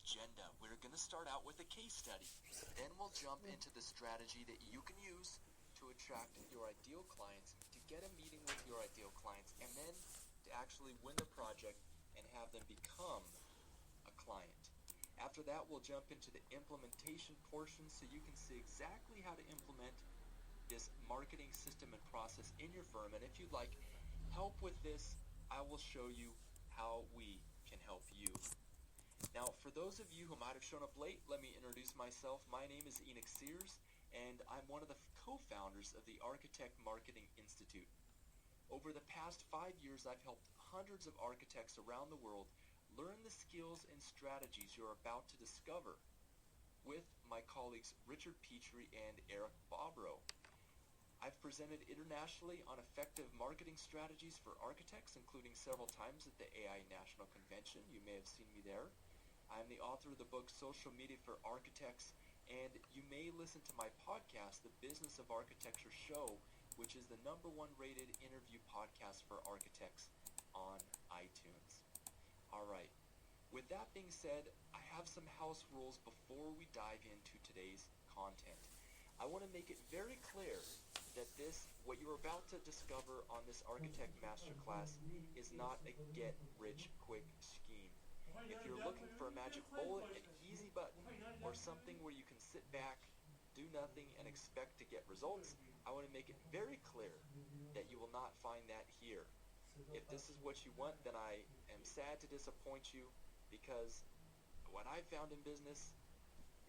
agenda. We're going to start out with a case study. Then we'll jump into the strategy that you can use to attract your ideal clients, to get a meeting with your ideal clients, and then to actually win the project and have them become a client. After that, we'll jump into the implementation portion so you can see exactly how to implement this marketing system and process in your firm. And if you'd like help with this, I will show you how we can help you. Now, for those of you who might have shown up late, let me introduce myself. My name is Enoch Sears, and I'm one of the co-founders of the Architect Marketing Institute. Over the past 5 years, I've helped hundreds of architects around the world learn the skills and strategies you're about to discover with my colleagues Richard Ptri and Eric Bobrow. I've presented internationally on effective marketing strategies for architects, including several times at the AI National Convention. You may have seen me there. I'm the author of the book Social Media for Architects, and you may listen to my podcast, The Business of Architecture Show, which is the #1 rated interview podcast for architects on iTunes. All right. With that being said, I have some house rules before we dive into today's content. I want to make it very clear that what you're about to discover on this Architect Masterclass is not a get-rich-quick scheme. If you're looking for a magic bullet, an easy button, or something where you can sit back, do nothing, and expect to get results, I want to make it very clear that you will not find that here. If this is what you want, then I am sad to disappoint you, because what I've found in business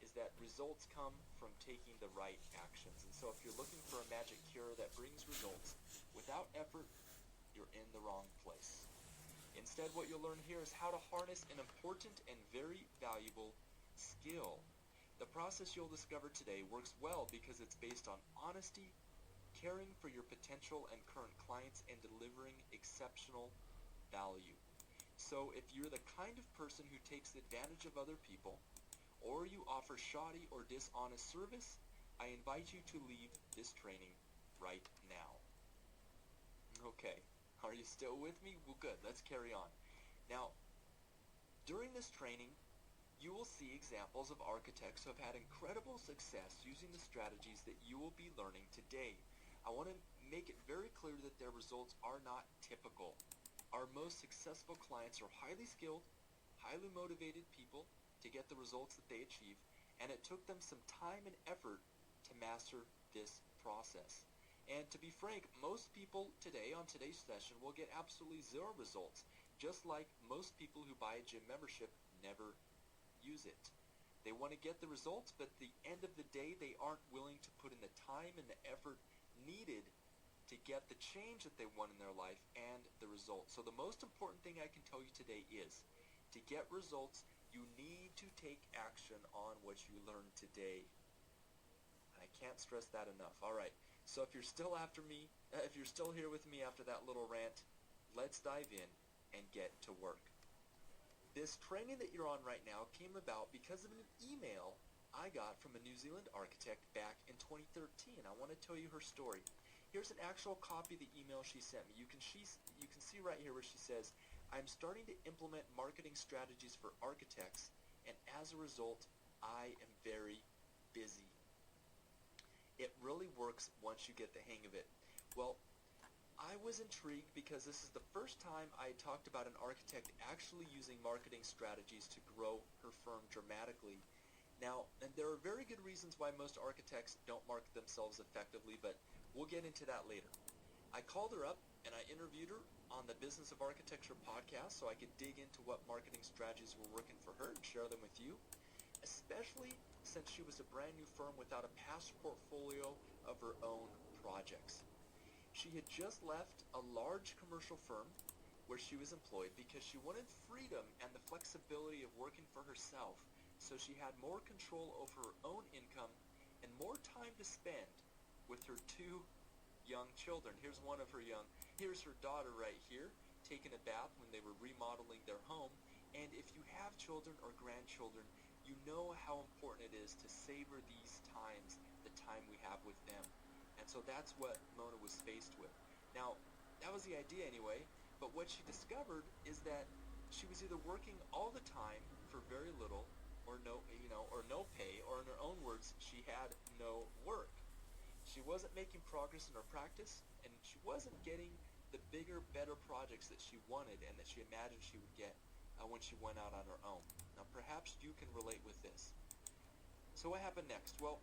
is that results come from taking the right actions. And so if you're looking for a magic cure that brings results without effort, you're in the wrong place. Instead, what you'll learn here is how to harness an important and very valuable skill. The process you'll discover today works well because it's based on honesty, caring for your potential and current clients, and delivering exceptional value. So if you're the kind of person who takes advantage of other people, or you offer shoddy or dishonest service, I invite you to leave this training right now. Okay, are you still with me? Well, good, let's carry on. Now, during this training, you will see examples of architects who have had incredible success using the strategies that you will be learning today. I want to make it very clear that their results are not typical. Our most successful clients are highly skilled, highly motivated people to get the results that they achieve, and it took them some time and effort to master this process. And to be frank, most people today on today's session will get absolutely zero results, just like most people who buy a gym membership never use it. They want to get the results, but at the end of the day, they aren't willing to put in the time and the effort needed to get the change that they want in their life and the results. So the most important thing I can tell you today is, to get results, you need to take action on what you learned today. And I can't stress that enough. All right, so if you're still here with me after that little rant, let's dive in and get to work. This training that you're on right now came about because of an email I got from a New Zealand architect back in 2013. I want to tell you her story. Here's an actual copy of the email she sent me. You can see right here where she says, "I'm starting to implement marketing strategies for architects, and as a result, I am very busy." It really works once you get the hang of it. Well, I was intrigued because this is the first time I talked about an architect actually using marketing strategies to grow her firm dramatically. Now, and there are very good reasons why most architects don't market themselves effectively, but we'll get into that later. I called her up and I interviewed her on the Business of Architecture podcast so I could dig into what marketing strategies were working for her and share them with you, especially since she was a brand new firm without a past portfolio of her own projects. She had just left a large commercial firm where she was employed because she wanted freedom and the flexibility of working for herself, so she had more control over her own income and more time to spend with her 2 young children. Here's her daughter right here, taking a bath when they were remodeling their home. And if you have children or grandchildren, you know how important it is to savor these times, the time we have with them. And so that's what Mona was faced with. Now, that was the idea anyway, but what she discovered is that she was either working all the time for very little or no pay, or in her own words, she had no work. She wasn't making progress in her practice, and she wasn't getting the bigger, better projects that she wanted and that she imagined she would get when she went out on her own. Now, perhaps you can relate with this. So what happened next? Well,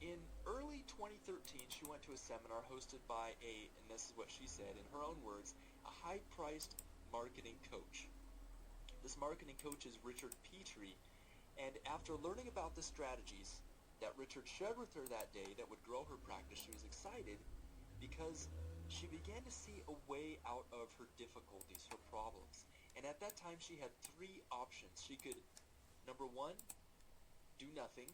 in early 2013, she went to a seminar hosted by and this is what she said, in her own words, a high-priced marketing coach. This marketing coach is Richard Ptri, and after learning about the strategies that Richard shared with her that day that would grow her practice, she was excited because she began to see a way out of her difficulties, her problems. And at that time, she had three options. She could, number one, do nothing.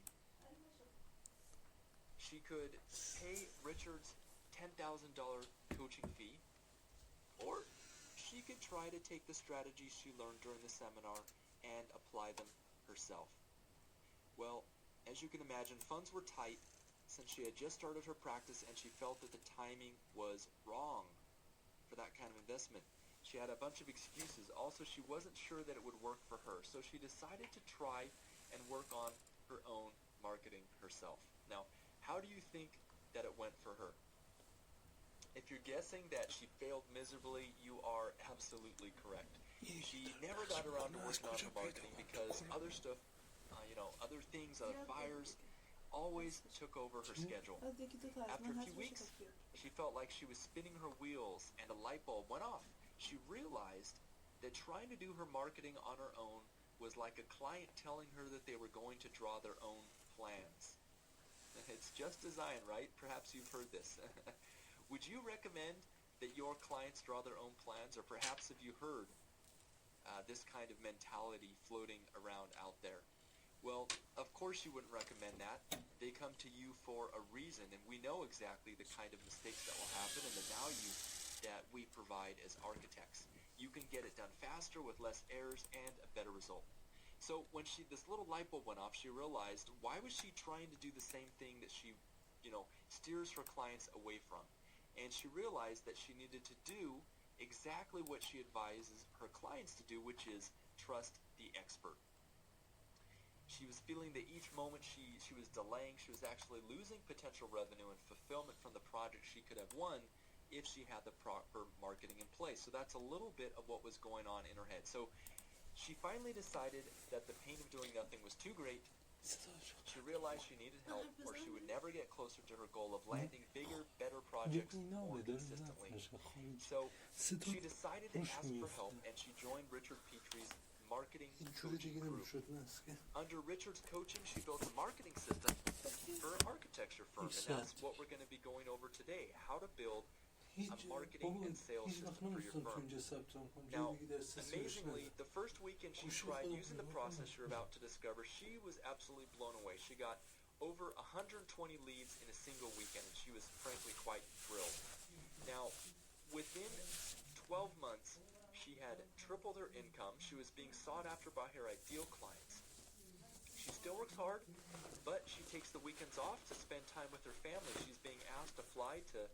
She could pay Richard's $10,000 coaching fee, or she could try to take the strategies she learned during the seminar and apply them herself. Well, as you can imagine, funds were tight since she had just started her practice, and she felt that the timing was wrong for that kind of investment. She had a bunch of excuses. Also, she wasn't sure that it would work for her, so she decided to try and work on her own marketing herself. Now, how do you think that it went for her? If you're guessing that she failed miserably, you are absolutely correct. She never got around to working on her marketing because other stuff, other things, other fires, always took over her schedule. After a few weeks, she felt like she was spinning her wheels and a light bulb went off. She realized that trying to do her marketing on her own was like a client telling her that they were going to draw their own plans. It's just design, right? Perhaps you've heard this. Would you recommend that your clients draw their own plans, or perhaps have you heard this kind of mentality floating around out there? Well, of course you wouldn't recommend that. They come to you for a reason, and we know exactly the kind of mistakes that will happen and the value that we provide as architects. You can get it done faster with less errors and a better result. So when this little light bulb went off, she realized, why was she trying to do the same thing that she, steers her clients away from? And she realized that she needed to do exactly what she advises her clients to do, which is trust the expert. She was feeling that each moment she was delaying, she was actually losing potential revenue and fulfillment from the project she could have won if she had the proper marketing in place. So that's a little bit of what was going on in her head. So she finally decided that the pain of doing nothing was too great. She realized she needed help, or she would never get closer to her goal of landing bigger, better projects more consistently. So she decided to ask for help, and she joined Richard Ptri's marketing coaching group. Under Richard's coaching, she built a marketing system for an architecture firm, and that's what we're going to be going over today, how to build a marketing and sales system for your firm. Now, amazingly, the first weekend she tried using the process you're about to discover, she was absolutely blown away. She got over 120 leads in a single weekend, and she was frankly quite thrilled. Now, within 12 months, she had tripled her income. She was being sought after by her ideal clients. She still works hard, but she takes the weekends off to spend time with her family. She's being asked to fly to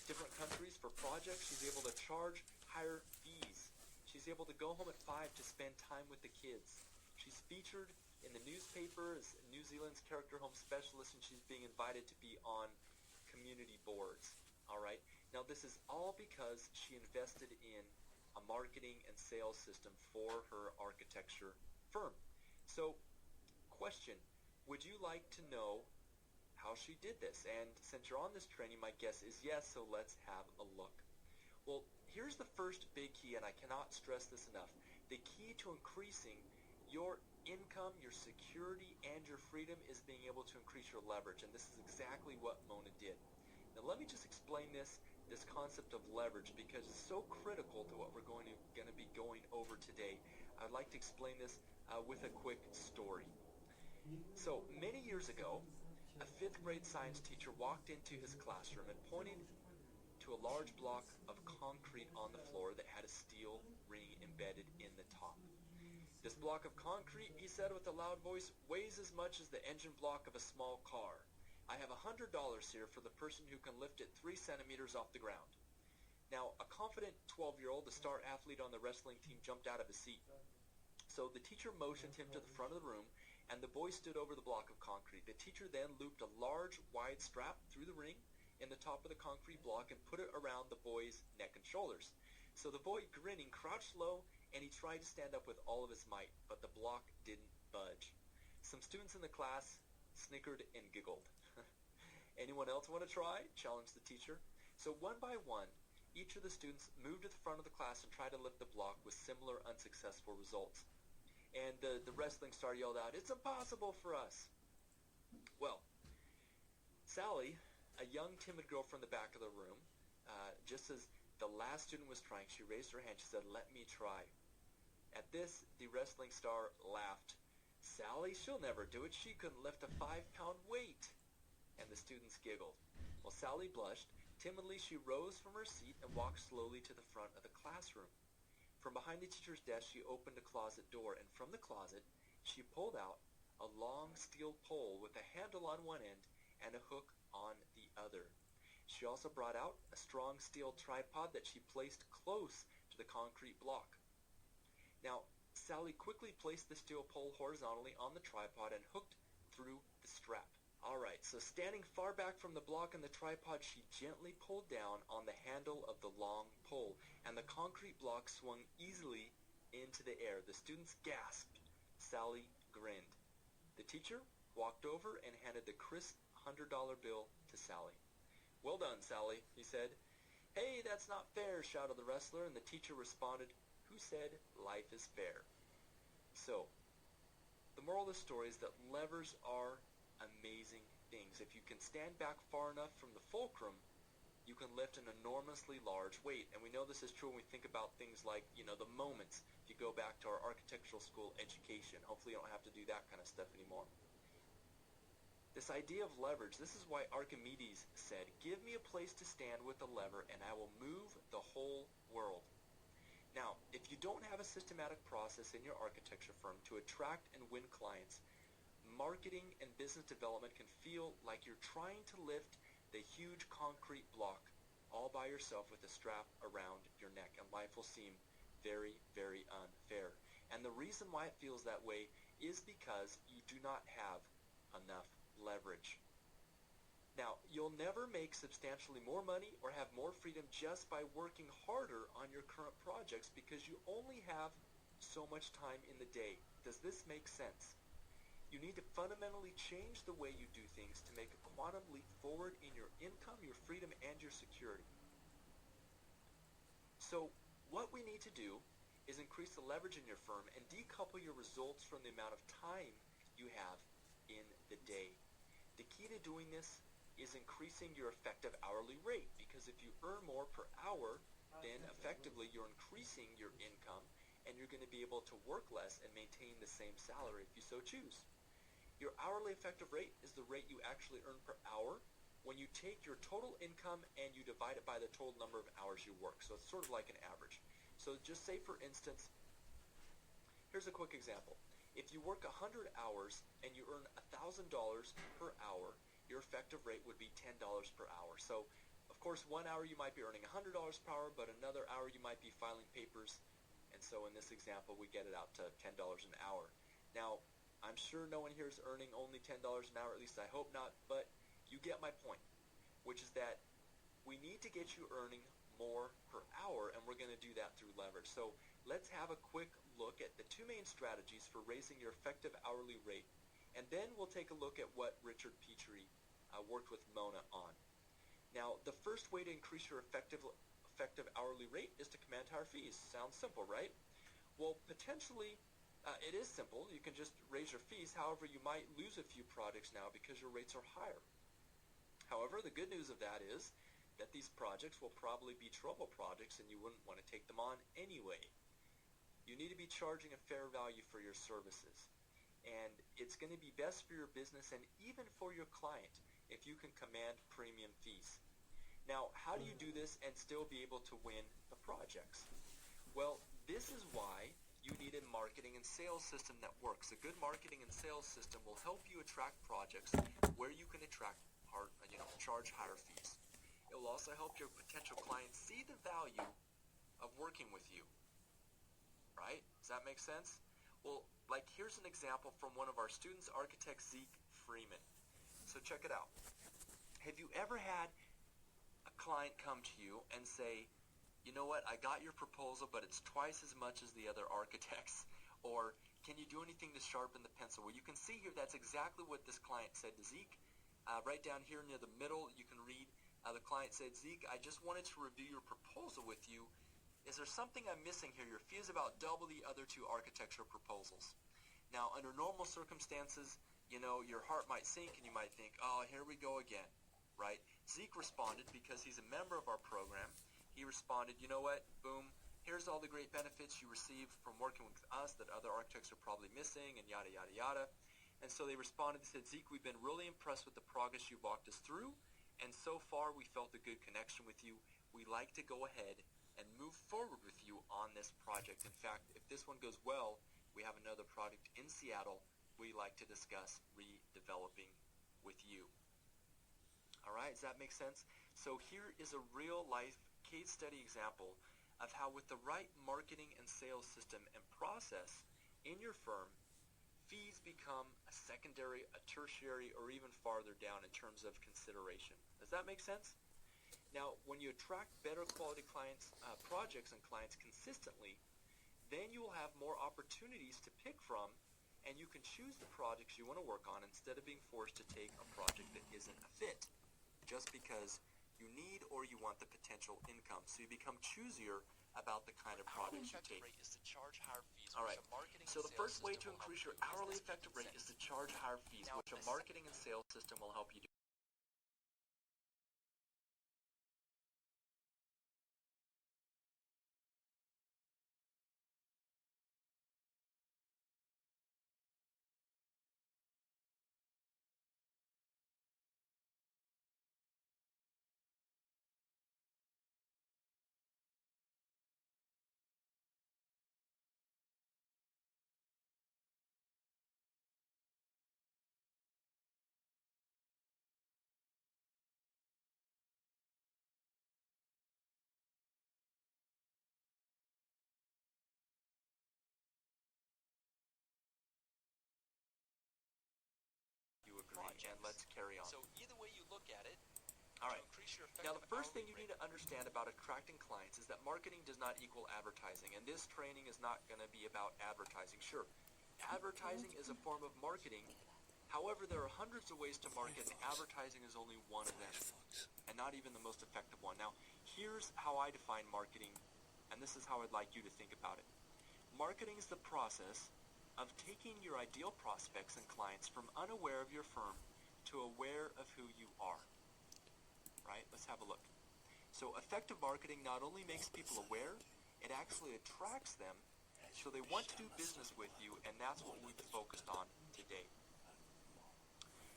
different countries for projects. She's able to charge higher fees. She's able to go home at 5 to spend time with the kids. She's featured in the newspaper as New Zealand's character home specialist, and she's being invited to be on community boards. All right. Now, this is all because she invested in a marketing and sales system for her architecture firm. So, question, would you like to know how she did this? And since you're on this training, my guess is yes, so let's have a look. Well, here's the first big key, and I cannot stress this enough. The key to increasing your income, your security, and your freedom is being able to increase your leverage, and this is exactly what Mona did. Now, let me just explain this concept of leverage, because it's so critical to what we're going to be going over today. I'd like to explain this with a quick story. So, many years ago, a 5th grade science teacher walked into his classroom and pointed to a large block of concrete on the floor that had a steel ring embedded in the top. This block of concrete, he said with a loud voice, weighs as much as the engine block of a small car. I have $100 here for the person who can lift it 3 centimeters off the ground. Now, a confident 12-year-old, the star athlete on the wrestling team, jumped out of his seat. So the teacher motioned him to the front of the room, and the boy stood over the block of concrete. The teacher then looped a large, wide strap through the ring in the top of the concrete block and put it around the boy's neck and shoulders. So the boy, grinning, crouched low, and he tried to stand up with all of his might, but the block didn't budge. Some students in the class snickered and giggled. "Anyone else want to try?" challenged the teacher. So one by one, each of the students moved to the front of the class and tried to lift the block with similar unsuccessful results. And the wrestling star yelled out, "It's impossible for us." Well, Sally, a young, timid girl from the back of the room, just as the last student was trying, she raised her hand. She said, "Let me try." At this, the wrestling star laughed. "Sally, she'll never do it. She couldn't lift a 5-pound weight." And the students giggled. Well, Sally blushed. Timidly, she rose from her seat and walked slowly to the front of the classroom. From behind the teacher's desk, she opened a closet door, and from the closet, she pulled out a long steel pole with a handle on one end and a hook on the other. She also brought out a strong steel tripod that she placed close to the concrete block. Now, Sally quickly placed the steel pole horizontally on the tripod and hooked through the strap. All right, so standing far back from the block and the tripod, she gently pulled down on the handle of the long pole, and the concrete block swung easily into the air. The students gasped. Sally grinned. The teacher walked over and handed the crisp $100 bill to Sally. "Well done, Sally," he said. "Hey, that's not fair," shouted the wrestler, and the teacher responded, "Who said life is fair?" So, the moral of the story is that levers are amazing things. If you can stand back far enough from the fulcrum, you can lift an enormously large weight. And we know this is true when we think about things like, the moments. If you go back to our architectural school education, hopefully you don't have to do that kind of stuff anymore. This idea of leverage, this is why Archimedes said, "Give me a place to stand with a lever and I will move the whole world." Now, if you don't have a systematic process in your architecture firm to attract and win clients, marketing and business development can feel like you're trying to lift the huge concrete block all by yourself with a strap around your neck, and life will seem very, very unfair. And the reason why it feels that way is because you do not have enough leverage. Now, you'll never make substantially more money or have more freedom just by working harder on your current projects because you only have so much time in the day. Does this make sense? You need to fundamentally change the way you do things to make a quantum leap forward in your income, your freedom, and your security. So what we need to do is increase the leverage in your firm and decouple your results from the amount of time you have in the day. The key to doing this is increasing your effective hourly rate, because if you earn more per hour, then effectively you're increasing your income and you're going to be able to work less and maintain the same salary if you so choose. Your hourly effective rate is the rate you actually earn per hour when you take your total income and you divide it by the total number of hours you work. So it's sort of like an average. So just say, for instance, here's a quick example. If you work 100 hours and you earn $1,000 per hour, your effective rate would be $10 per hour. So, of course, 1 hour you might be earning $100 per hour, but another hour you might be filing papers. And so in this example, we get it out to $10 an hour. Now, I'm sure no one here is earning only $10 an hour, at least I hope not, but you get my point, which is that we need to get you earning more per hour, and we're going to do that through leverage. So let's have a quick look at the two main strategies for raising your effective hourly rate, and then we'll take a look at what Richard Pteri worked with Mona on. Now, the first way to increase your effective hourly rate is to command higher fees. Sounds simple, right? Well, potentially, it is simple. You can just raise your fees. However, you might lose a few projects now because your rates are higher. However, the good news of that is that these projects will probably be trouble projects and you wouldn't want to take them on anyway. You need to be charging a fair value for your services. And it's going to be best for your business and even for your client if you can command premium fees. Now, how do you do this and still be able to win the projects? Well, this is why you need a marketing and sales system that works. A good marketing and sales system will help you attract projects where you can charge higher fees. It will also help your potential clients see the value of working with you. Right? Does that make sense? Well, like here's an example from one of our students, architect Zeke Freeman. So check it out. Have you ever had a client come to you and say, you know what, I got your proposal, but it's twice as much as the other architects? Or, can you do anything to sharpen the pencil? Well, you can see here that's exactly what this client said to Zeke. Right down here near the middle, you can read, the client said, Zeke, I just wanted to review your proposal with you. Is there something I'm missing here? Your fee is about double the other two architecture proposals. Now, under normal circumstances, you know, your heart might sink and you might think, oh, here we go again, right? Zeke responded, because he's a member of our program, he responded, you know what, boom, here's all the great benefits you receive from working with us that other architects are probably missing, and yada, yada, yada. And so they responded and said, Zeke, we've been really impressed with the progress you walked us through, and so far we felt a good connection with you. We'd like to go ahead and move forward with you on this project. In fact, if this one goes well, we have another project in Seattle we'd like to discuss redeveloping with you. All right, does that make sense? So here is a real-life case study example of how with the right marketing and sales system and process in your firm, fees become a secondary, a tertiary, or even farther down in terms of consideration. Does that make sense? Now, when you attract better quality clients, projects and clients consistently, then you will have more opportunities to pick from, and you can choose the projects you want to work on instead of being forced to take a project that isn't a fit just because you need or you want the potential income. So you become choosier about the kind of projects you take. All right, so the first way to increase your hourly effective rate is to charge higher fees, which a marketing and sales system will help you do. And let's carry on. So either way you look at it, all right. Now the first thing you need to understand about attracting clients is that marketing does not equal advertising, and this training is not going to be about advertising. Sure, advertising is a form of marketing. However, there are hundreds of ways to market, and advertising is only one of them, and not even the most effective one. Now, here's how I define marketing, and this is how I'd like you to think about it. Marketing is the process of taking your ideal prospects and clients from unaware of your firm to aware of who you are. Right? Let's have a look. So effective marketing not only makes people aware, it actually attracts them so they want to do business with you, and that's what we've focused on today.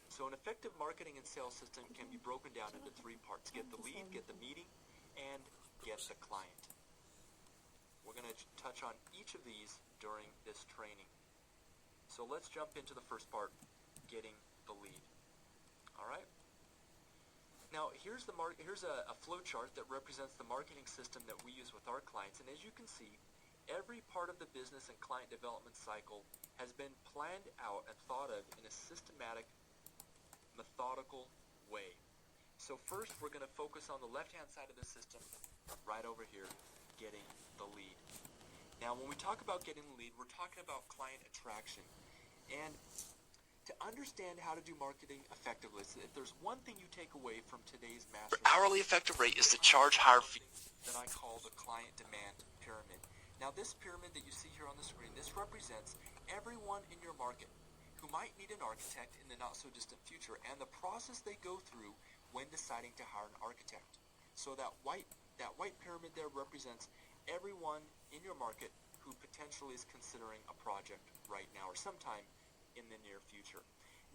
So an effective marketing and sales system can be broken down into three parts. Get the lead, get the meeting, and get the client. We're going to touch on each of these during this training. So let's jump into the first part, getting the lead. All right? Now, here's a flow chart that represents the marketing system that we use with our clients. And as you can see, every part of the business and client development cycle has been planned out and thought of in a systematic, methodical way. So first, we're going to focus on the left-hand side of the system, right over here, getting the lead. Now, when we talk about getting the lead, we're talking about client attraction. And to understand how to do marketing effectively, so if there's one thing you take away from today's master hourly effective rate is to charge higher fees that I call the client demand pyramid. Now this pyramid that you see here on the screen, this represents everyone in your market who might need an architect in the not so distant future and the process they go through when deciding to hire an architect. So that white pyramid there represents everyone in your market who potentially is considering a project right now or sometime in the near future.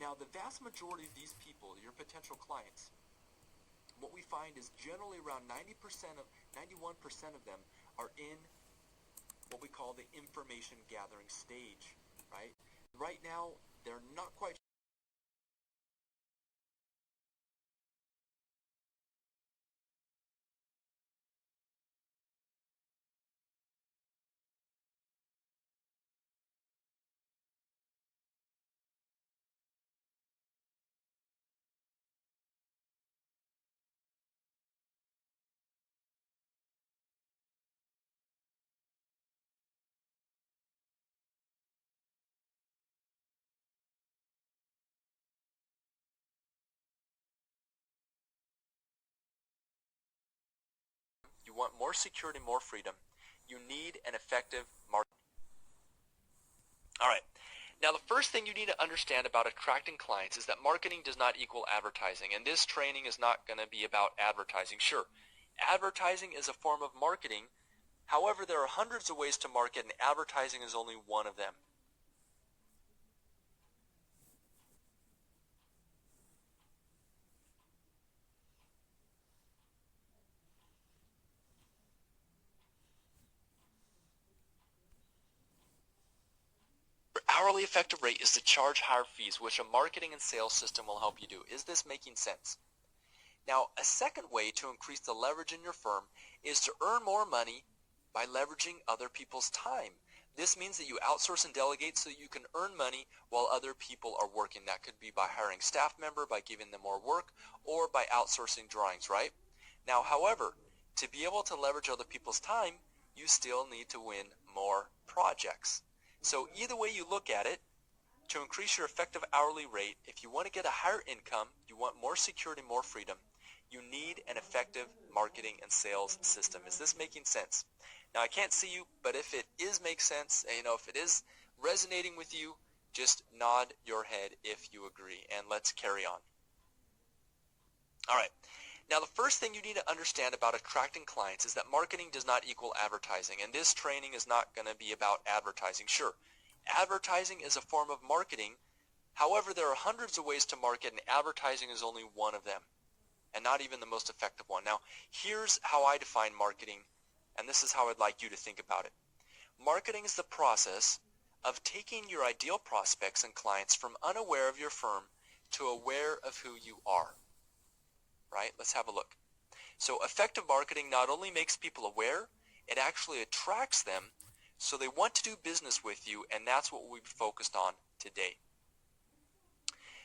Now, the vast majority of these people, your potential clients, what we find is generally around 91% of them are in what we call the information gathering stage, right? Right now, they're not quite want more security, more freedom, you need an effective marketing. All right. Now, the first thing you need to understand about attracting clients is that marketing does not equal advertising, and this training is not going to be about advertising. Sure, advertising is a form of marketing. However, there are hundreds of ways to market, and advertising is only one of them. Hourly effective rate is to charge higher fees, which a marketing and sales system will help you do. Is this making sense? Now, a second way to increase the leverage in your firm is to earn more money by leveraging other people's time. This means that you outsource and delegate so you can earn money while other people are working. That could be by hiring a staff member, by giving them more work, or by outsourcing drawings, right? Now, however, to be able to leverage other people's time, you still need to win more projects. So either way you look at it, to increase your effective hourly rate, if you want to get a higher income, you want more security, more freedom, you need an effective marketing and sales system. Is this making sense? Now, I can't see you, but if it is makes sense, if it is resonating with you, just nod your head if you agree, and let's carry on. All right. Now, the first thing you need to understand about attracting clients is that marketing does not equal advertising, and this training is not going to be about advertising. Sure, advertising is a form of marketing. However, there are hundreds of ways to market, and advertising is only one of them, and not even the most effective one. Now, here's how I define marketing, and this is how I'd like you to think about it. Marketing is the process of taking your ideal prospects and clients from unaware of your firm to aware of who you are. Right? Let's have a look. So effective marketing not only makes people aware, it actually attracts them so they want to do business with you, and that's what we've focused on today.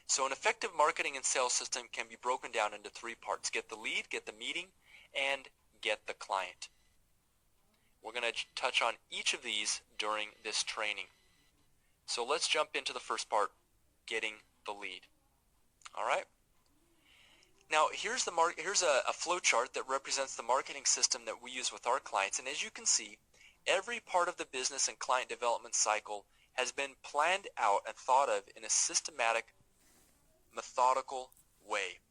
So an effective marketing and sales system can be broken down into three parts. Get the lead, get the meeting, and get the client. We're going to touch on each of these during this training. So let's jump into the first part, getting the lead. All right? Now, here's a flow chart that represents the marketing system that we use with our clients. And as you can see, every part of the business and client development cycle has been planned out and thought of in a systematic, methodical way.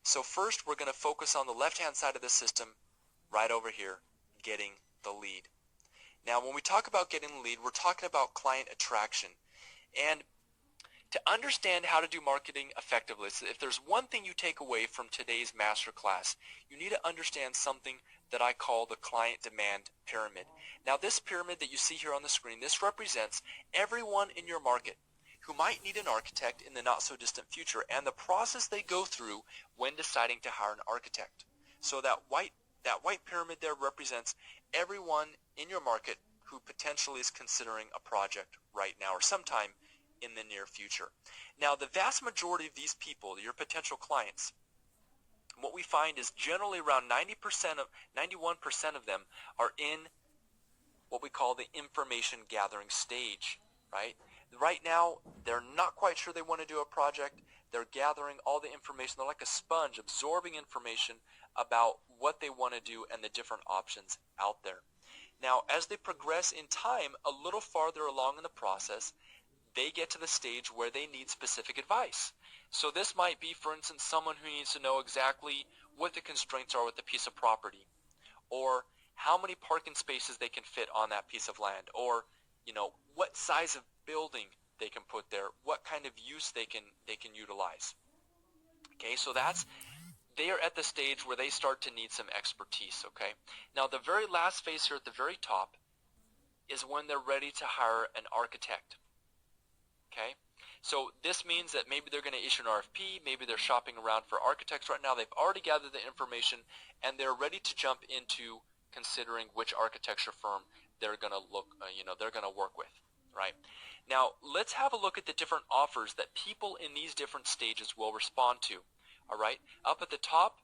So first, we're going to focus on the left-hand side of the system right over here, getting the lead. Now, when we talk about getting the lead, we're talking about client attraction. And to understand how to do marketing effectively, so if there's one thing you take away from today's masterclass, you need to understand something that I call the client demand pyramid. Now, this pyramid that you see here on the screen, this represents everyone in your market who might need an architect in the not-so-distant future and the process they go through when deciding to hire an architect. So that white pyramid there represents everyone in your market who potentially is considering a project right now or sometime in the near future. Now, the vast majority of these people, your potential clients, what we find is generally around 91% of them are in what we call the information gathering stage, right? Right now, they're not quite sure they want to do a project. They're gathering all the information. They're like a sponge absorbing information about what they want to do and the different options out there. Now, as they progress in time, a little farther along in the process, they get to the stage where they need specific advice. So this might be, for instance, someone who needs to know exactly what the constraints are with a piece of property, or how many parking spaces they can fit on that piece of land, or what size of building they can put there, what kind of use they can utilize. Okay, so they are at the stage where they start to need some expertise. Okay, now the very last phase here at the very top is when they're ready to hire an architect. Okay, so this means that maybe they're going to issue an RFP, maybe they're shopping around for architects right now, they've already gathered the information, and they're ready to jump into considering which architecture firm they're going to they're going to work with, right? Now, let's have a look at the different offers that people in these different stages will respond to, all right? Up at the top,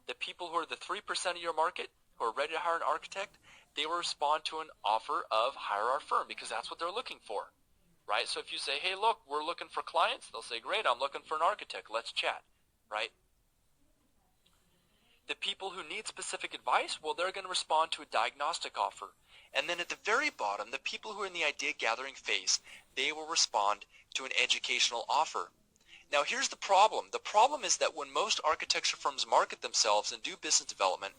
the people who are the 3% of your market who are ready to hire an architect, they will respond to an offer of hire our firm because that's what they're looking for. Right? So if you say, hey, look, we're looking for clients, they'll say, great, I'm looking for an architect. Let's chat, right? The people who need specific advice, well, they're going to respond to a diagnostic offer. And then at the very bottom, the people who are in the idea gathering phase, they will respond to an educational offer. Now here's the problem. The problem is that when most architecture firms market themselves and do business development,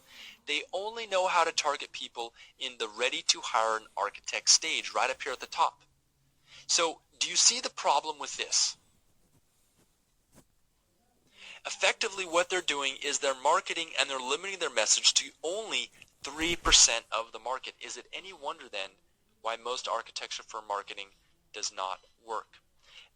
they only know how to target people in the ready to hire an architect stage right up here at the top. So do you see the problem with this? Effectively what they're doing is they're marketing and they're limiting their message to only 3% of the market. Is it any wonder then why most architecture firm marketing does not work?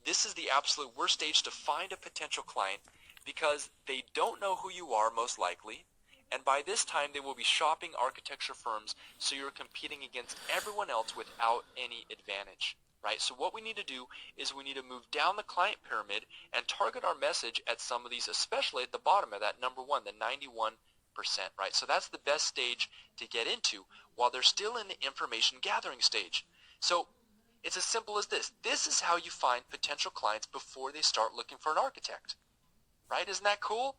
This is the absolute worst stage to find a potential client because they don't know who you are most likely, and by this time they will be shopping architecture firms, so you're competing against everyone else without any advantage. Right? So what we need to do is we need to move down the client pyramid and target our message at some of these, especially at the bottom of that number one, the 91%, right? So that's the best stage to get into while they're still in the information gathering stage. So it's as simple as this. This is how you find potential clients before they start looking for an architect, right? Isn't that cool?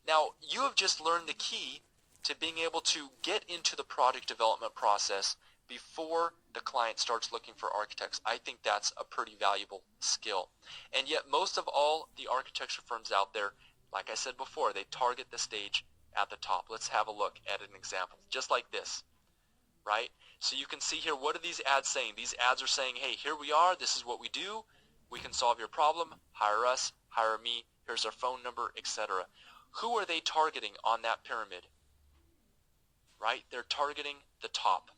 Now, you have just learned the key to being able to get into the product development process before the client starts looking for architects. I think that's a pretty valuable skill. And yet most of all the architecture firms out there, like I said before, they target the stage at the top. Let's have a look at an example, just like this, right? So you can see here, what are these ads saying? These ads are saying, hey, here we are, this is what we do, we can solve your problem, hire us, hire me, here's our phone number, etc. Who are they targeting on that pyramid? Right? They're targeting the top.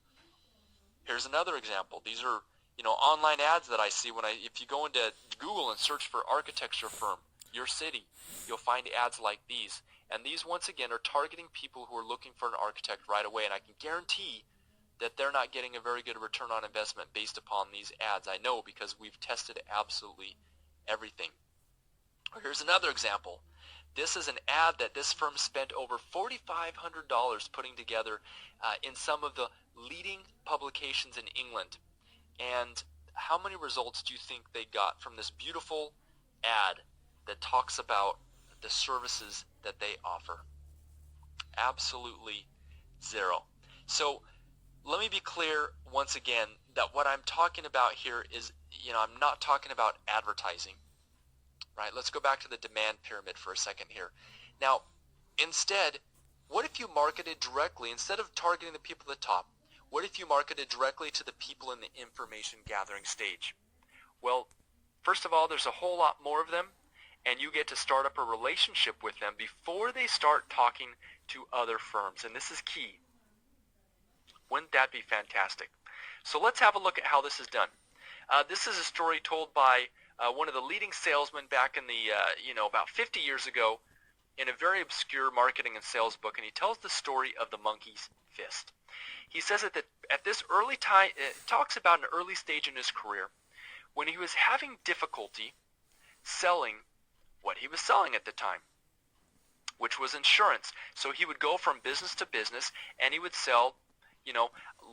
Here's another example. These are, online ads that I see if you go into Google and search for architecture firm, your city, you'll find ads like these. And these, once again, are targeting people who are looking for an architect right away. And I can guarantee that they're not getting a very good return on investment based upon these ads. I know because we've tested absolutely everything. Here's another example. This is an ad that this firm spent over $4,500 putting together in some of the leading publications in England. And how many results do you think they got from this beautiful ad that talks about the services that they offer? Absolutely zero. So let me be clear once again that what I'm talking about here is, I'm not talking about advertising. Right, let's go back to the demand pyramid for a second here. Now, instead, what if you marketed directly, instead of targeting the people at the top, what if you marketed directly to the people in the information gathering stage? Well, first of all, there's a whole lot more of them, and you get to start up a relationship with them before they start talking to other firms, and this is key. Wouldn't that be fantastic? So let's have a look at how this is done. This is a story told by one of the leading salesmen back in the, about 50 years ago in a very obscure marketing and sales book, and he tells the story of the monkey's fist. He says that at this early time, it talks about an early stage in his career when he was having difficulty selling what he was selling at the time, which was insurance. So he would go from business to business, and he would sell,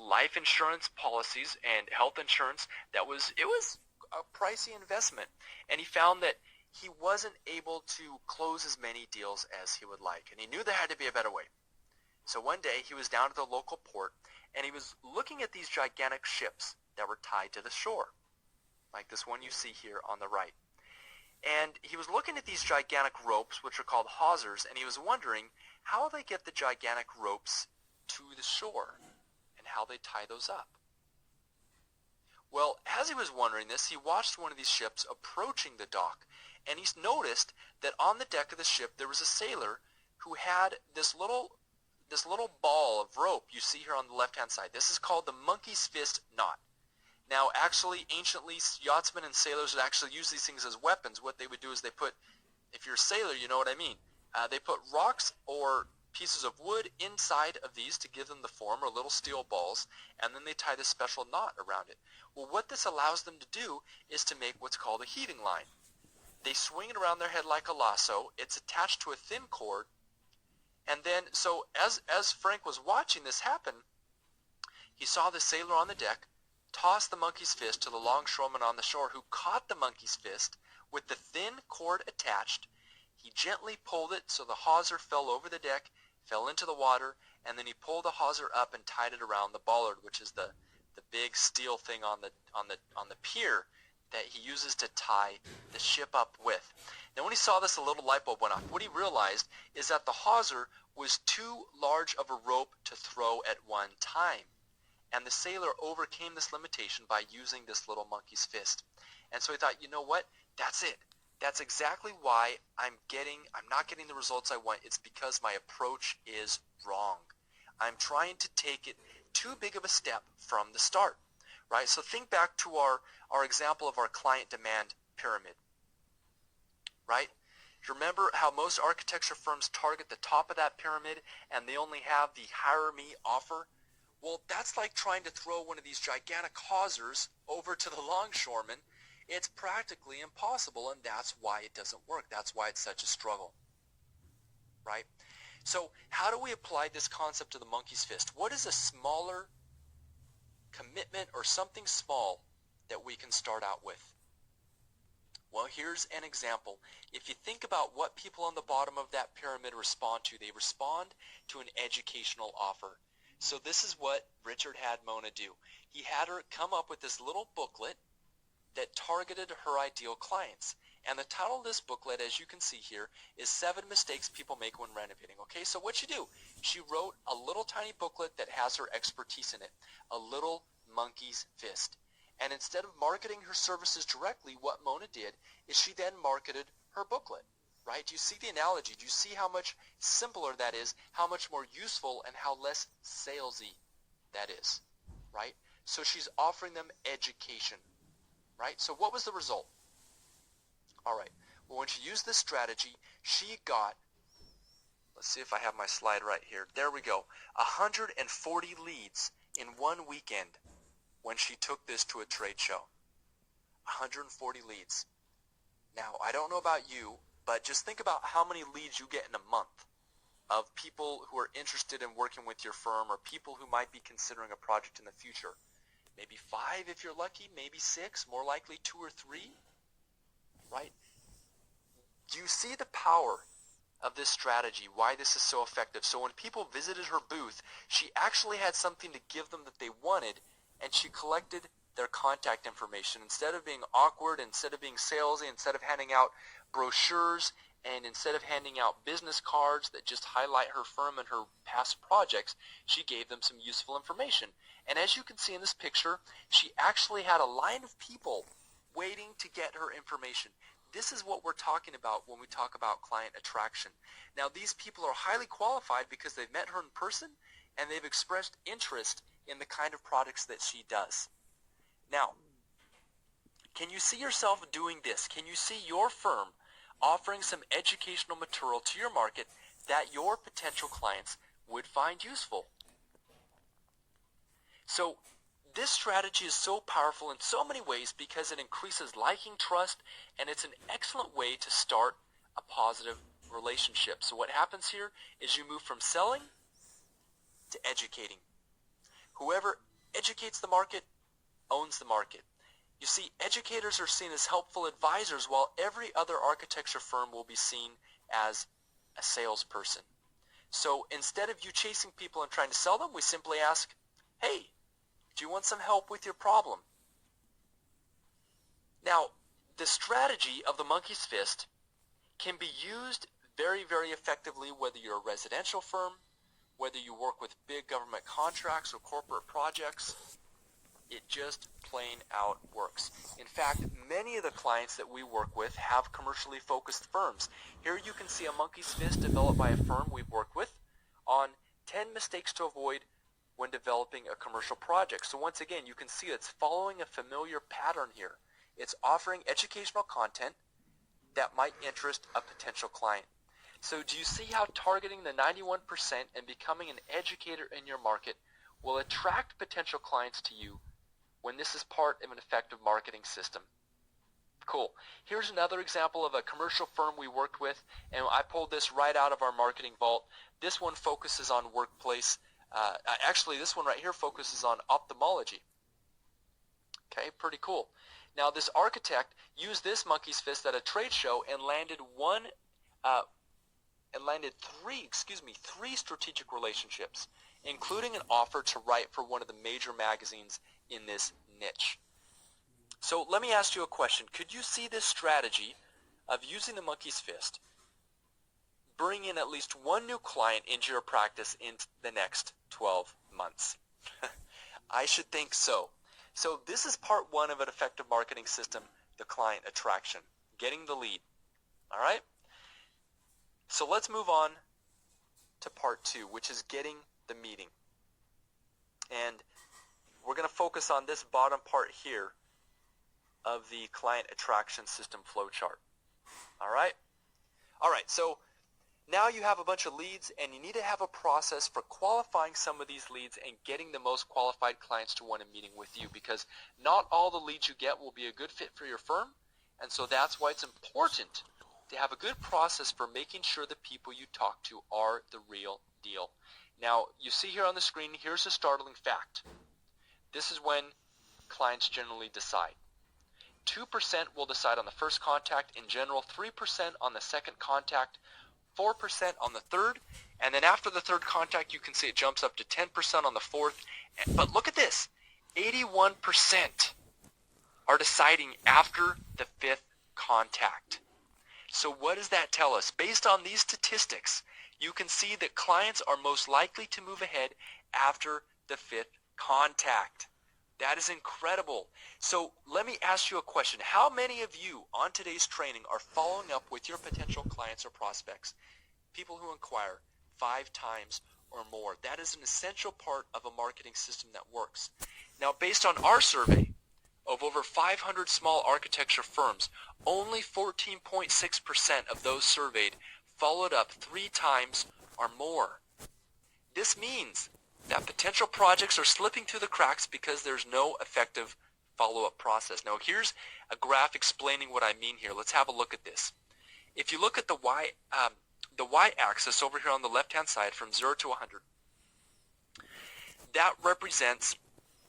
life insurance policies and health insurance. It was a pricey investment, and he found that he wasn't able to close as many deals as he would like, and he knew there had to be a better way. So one day he was down at the local port, and he was looking at these gigantic ships that were tied to the shore, like this one you see here on the right. And he was looking at these gigantic ropes, which are called hawsers, and he was wondering how they get the gigantic ropes to the shore and how they tie those up. Well, as he was wondering this, he watched one of these ships approaching the dock, and he noticed that on the deck of the ship there was a sailor who had this little ball of rope you see here on the left-hand side. This is called the monkey's fist knot. Now, actually, anciently, yachtsmen and sailors would actually use these things as weapons. What they would do is they put, if you're a sailor, you know what I mean, they put rocks or pieces of wood inside of these to give them the form, or little steel balls, and then they tie this special knot around it. Well, what this allows them to do is to make what's called a heaving line. They swing it around their head like a lasso. It's attached to a thin cord, and then, so as Frank was watching this happen, he saw the sailor on the deck toss the monkey's fist to the longshoreman on the shore, who caught the monkey's fist with the thin cord attached. He gently pulled it so the hawser fell over the deck, fell into the water, and then he pulled the hawser up and tied it around the bollard, which is the big steel thing on the pier that he uses to tie the ship up with. Now when he saw this, a little light bulb went off. What he realized is that the hawser was too large of a rope to throw at one time. And the sailor overcame this limitation by using this little monkey's fist. And so he thought, you know what? That's it. That's exactly why I'm not getting the results I want. It's because my approach is wrong. I'm trying to take it too big of a step from the start, right? So think back to our example of our client demand pyramid, right? Remember how most architecture firms target the top of that pyramid and they only have the hire me offer? Well, that's like trying to throw one of these gigantic hawsers over to the longshoreman. It's practically impossible, and that's why it doesn't work. That's why it's such a struggle, right? So how do we apply this concept to the monkey's fist? What is a smaller commitment or something small that we can start out with? Well, here's an example. If you think about what people on the bottom of that pyramid respond to, they respond to an educational offer. So this is what Richard had Mona do. He had her come up with this little booklet that targeted her ideal clients. And the title of this booklet, as you can see here, is 7 Mistakes People Make When Renovating. Okay, so what she do? She wrote a little tiny booklet that has her expertise in it, a little monkey's fist. And instead of marketing her services directly, what Mona did is she then marketed her booklet, right? Do you see the analogy? Do you see how much simpler that is, how much more useful, and how less salesy that is, right? So she's offering them education, right? So what was the result? All right. Well, when she used this strategy, she got, let's see if I have my slide right here. There we go. 140 leads in one weekend when she took this to a trade show. 140 leads. Now, I don't know about you, but just think about how many leads you get in a month of people who are interested in working with your firm or people who might be considering a project in the future. Maybe 5 if you're lucky, maybe 6, more likely 2 or 3, right? Do you see the power of this strategy, why this is so effective? So when people visited her booth, she actually had something to give them that they wanted, and she collected their contact information. Instead of being awkward, instead of being salesy, instead of handing out brochures, and instead of handing out business cards that just highlight her firm and her past projects, she gave them some useful information. And as you can see in this picture, she actually had a line of people waiting to get her information. This is what we're talking about when we talk about client attraction. Now, these people are highly qualified because they've met her in person and they've expressed interest in the kind of products that she does. Now, can you see yourself doing this? Can you see your firm offering some educational material to your market that your potential clients would find useful? So this strategy is so powerful in so many ways because it increases liking, trust, and it's an excellent way to start a positive relationship. So what happens here is you move from selling to educating. Whoever educates the market owns the market. You see, educators are seen as helpful advisors, while every other architecture firm will be seen as a salesperson. So instead of you chasing people and trying to sell them, we simply ask, hey, do you want some help with your problem? Now, the strategy of the monkey's fist can be used very, very effectively whether you're a residential firm, whether you work with big government contracts or corporate projects. It just plain out works. In fact, many of the clients that we work with have commercially focused firms. Here you can see a monkey's fist developed by a firm we've worked with on 10 mistakes to avoid when developing a commercial project. So once again, you can see it's following a familiar pattern here. It's offering educational content that might interest a potential client. So do you see how targeting the 91% and becoming an educator in your market will attract potential clients to you when this is part of an effective marketing system? Cool. Here's another example of a commercial firm we worked with, and I pulled this right out of our marketing vault. This one focuses on workplace. Actually, this one right here focuses on ophthalmology. Okay, pretty cool. Now, this architect used this monkey's fist at a trade show and landed one and landed three strategic relationships, including an offer to write for one of the major magazines in this niche. So let me ask you a question. Could you see this strategy of using the monkey's fist, bring in at least one new client into your practice in the next 12 months? I should think so. So this is part one of an effective marketing system, the client attraction, getting the lead. All right? So let's move on to part two, which is getting the meeting. And we're going to focus on this bottom part here of the client attraction system flowchart. All right? All right, so now you have a bunch of leads, and you need to have a process for qualifying some of these leads and getting the most qualified clients to want a meeting with you, because not all the leads you get will be a good fit for your firm, and so that's why it's important to have a good process for making sure the people you talk to are the real deal. Now, you see here on the screen, here's a startling fact. This is when clients generally decide. 2% will decide on the first contact. In general, 3% on the second contact, 4% on the third, and then after the third contact, you can see it jumps up to 10% on the fourth. But look at this. 81% are deciding after the fifth contact. So what does that tell us? Based on these statistics, you can see that clients are most likely to move ahead after the fifth contact. That is incredible. So let me ask you a question. How many of you on today's training are following up with your potential clients or prospects, people who inquire 5 times or more? That is an essential part of a marketing system that works. Now, based on our survey of over 500 small architecture firms, only 14.6% of those surveyed followed up 3 times or more. This means that potential projects are slipping through the cracks because there's no effective follow-up process. Now, here's a graph explaining what I mean here. Let's have a look at this. If you look at the y-axis over here on the left-hand side from 0 to 100, that represents,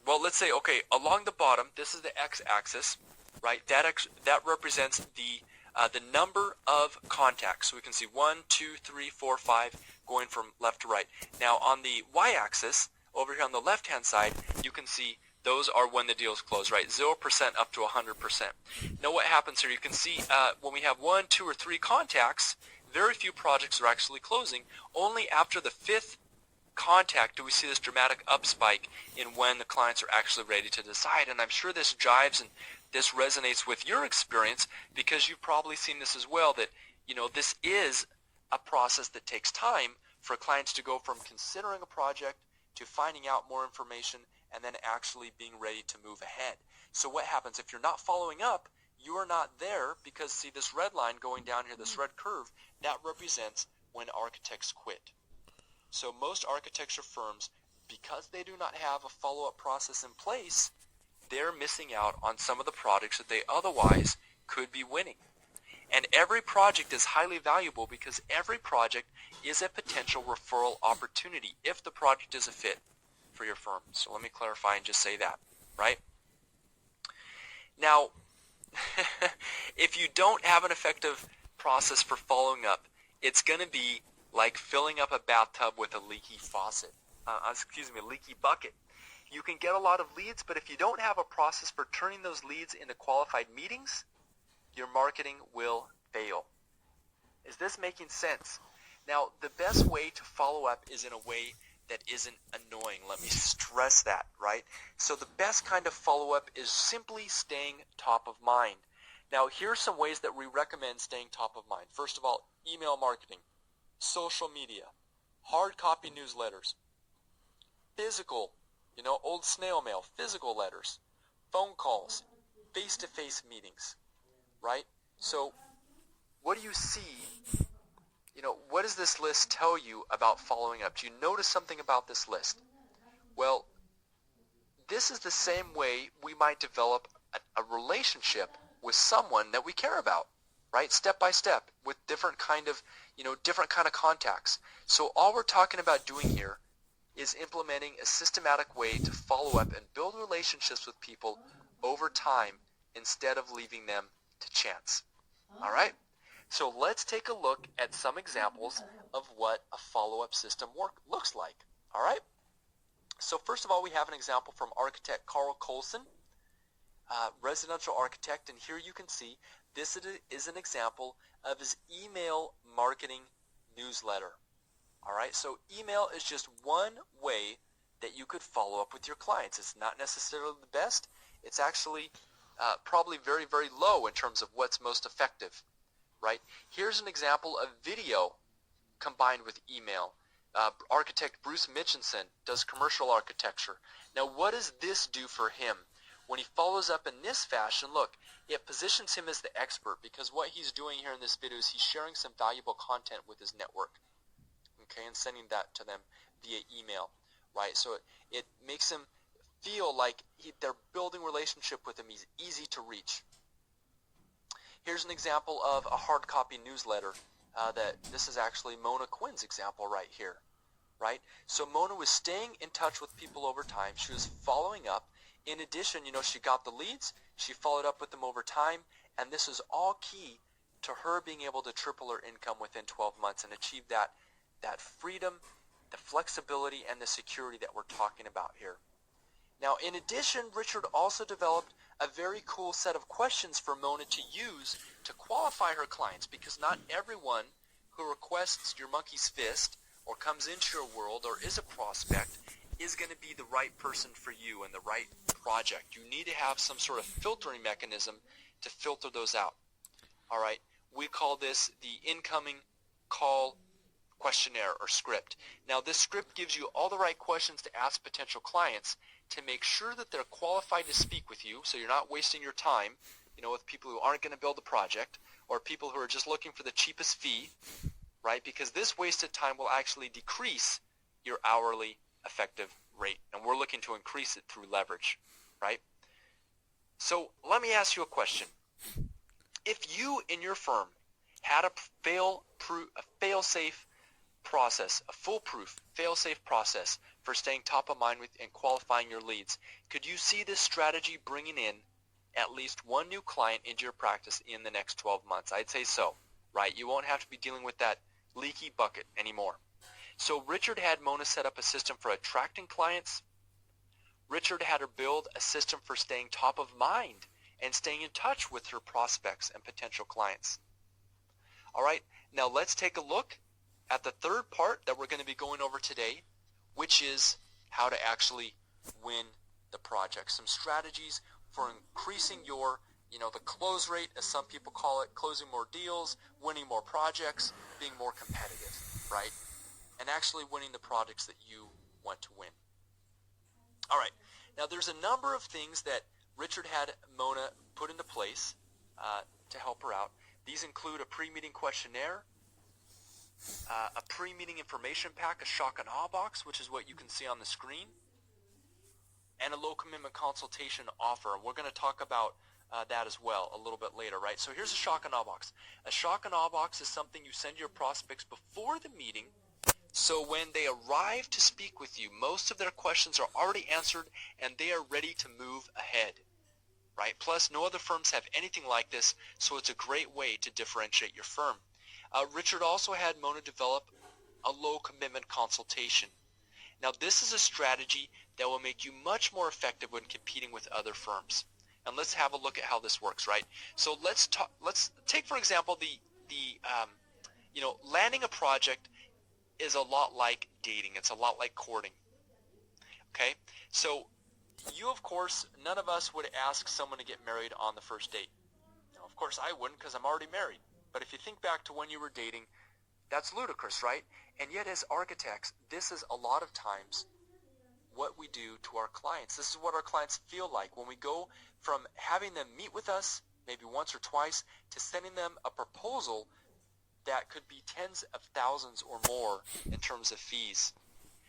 well, let's say, okay, along the bottom, this is the x-axis, right? That represents the number of contacts. So we can see 1, 2, 3, 4, 5 going from left to right. Now on the y-axis, over here on the left-hand side, you can see those are when the deals close, right? 0% up to 100%. Now what happens here, you can see when we have 1, 2, or 3 contacts, very few projects are actually closing. Only after the 5th contact do we see this dramatic upspike in when the clients are actually ready to decide. And I'm sure this jives and this resonates with your experience, because you've probably seen this as well, that, you know, this is a process that takes time for clients to go from considering a project to finding out more information and then actually being ready to move ahead. So what happens if you're not following up? You are not there, because see this red line going down here, this red curve, that represents when architects quit. So most architecture firms, because they do not have a follow-up process in place, they're missing out on some of the projects that they otherwise could be winning. And every project is highly valuable because every project is a potential referral opportunity if the project is a fit for your firm. So let me clarify and just say that, right? Now, if you don't have an effective process for following up, it's going to be like filling up a bathtub with a leaky faucet. A leaky bucket. You can get a lot of leads, but if you don't have a process for turning those leads into qualified meetings, your marketing will fail. Is this making sense? Now, the best way to follow up is in a way that isn't annoying. Let me stress that, right? So the best kind of follow-up is simply staying top of mind. Now, here's some ways that we recommend staying top of mind. First of all, email marketing, social media, hard copy newsletters, physical, old snail mail, physical letters, phone calls, face-to-face meetings, right? So what do you see? What does this list tell you about following up? Do you notice something about this list? Well, this is the same way we might develop a relationship with someone that we care about, right? Step by step with different kind of contacts. So all we're talking about doing here is implementing a systematic way to follow up and build relationships with people over time instead of leaving them to chance. All right? So let's take a look at some examples of what a follow-up system looks like. All right? So first of all, we have an example from architect Carl Colson, residential architect, and here you can see this is an example of his email marketing newsletter. All right, so email is just one way that you could follow up with your clients. It's not necessarily the best. It's actually probably very, very low in terms of what's most effective, right? Here's an example of video combined with email. Architect Bruce Mitchinson does commercial architecture. Now, what does this do for him? When he follows up in this fashion, look, it positions him as the expert, because what he's doing here in this video is he's sharing some valuable content with his network, okay, and sending that to them via email, right? So it makes him feel like they're building a relationship with him. He's easy to reach. Here's an example of a hard copy newsletter. This is actually Mona Quinn's example right here, right? So Mona was staying in touch with people over time. She was following up. In addition, she got the leads. She followed up with them over time, and this is all key to her being able to triple her income within 12 months and achieve that freedom, the flexibility, and the security that we're talking about here. Now, in addition, Richard also developed a very cool set of questions for Mona to use to qualify her clients, because not everyone who requests your monkey's fist or comes into your world or is a prospect is going to be the right person for you and the right project. You need to have some sort of filtering mechanism to filter those out. All right, we call this the incoming call questionnaire or script. Now, this script gives you all the right questions to ask potential clients to make sure that they're qualified to speak with you, so you're not wasting your time, with people who aren't going to build the project or people who are just looking for the cheapest fee, right? Because this wasted time will actually decrease your hourly effective rate, and we're looking to increase it through leverage, right? So let me ask you a question. If you in your firm had a fail-safe process, a foolproof fail-safe process for staying top of mind with and qualifying your leads, could you see this strategy bringing in at least one new client into your practice in the next 12 months? I'd say so, right? You won't have to be dealing with that leaky bucket anymore. So Richard had Mona set up a system for attracting clients. Richard had her build a system for staying top of mind and staying in touch with her prospects and potential clients. All right, now let's take a look at the third part that we're going to be going over today, which is how to actually win the project. Some strategies for increasing your, the close rate, as some people call it, closing more deals, winning more projects, being more competitive, right? And actually winning the projects that you want to win. All right, now there's a number of things that Richard had Mona put into place to help her out. These include a pre-meeting questionnaire, a pre-meeting information pack, a shock and awe box, which is what you can see on the screen, and a low commitment consultation offer. We're going to talk about that as well a little bit later, right? So here's a shock and awe box. A shock and awe box is something you send your prospects before the meeting, so when they arrive to speak with you, most of their questions are already answered and they are ready to move ahead, right? Plus, no other firms have anything like this, so it's a great way to differentiate your firm. Richard also had Mona develop a low commitment consultation. Now, this is a strategy that will make you much more effective when competing with other firms. And let's have a look at how this works, right? So let's take, for example, landing a project is a lot like dating. It's a lot like courting, okay? So you, of course, none of us would ask someone to get married on the first date. Now, of course, I wouldn't, because I'm already married. But if you think back to when you were dating, that's ludicrous, right? And yet, as architects, this is a lot of times what we do to our clients. This is what our clients feel like when we go from having them meet with us maybe once or twice to sending them a proposal that could be tens of thousands or more in terms of fees.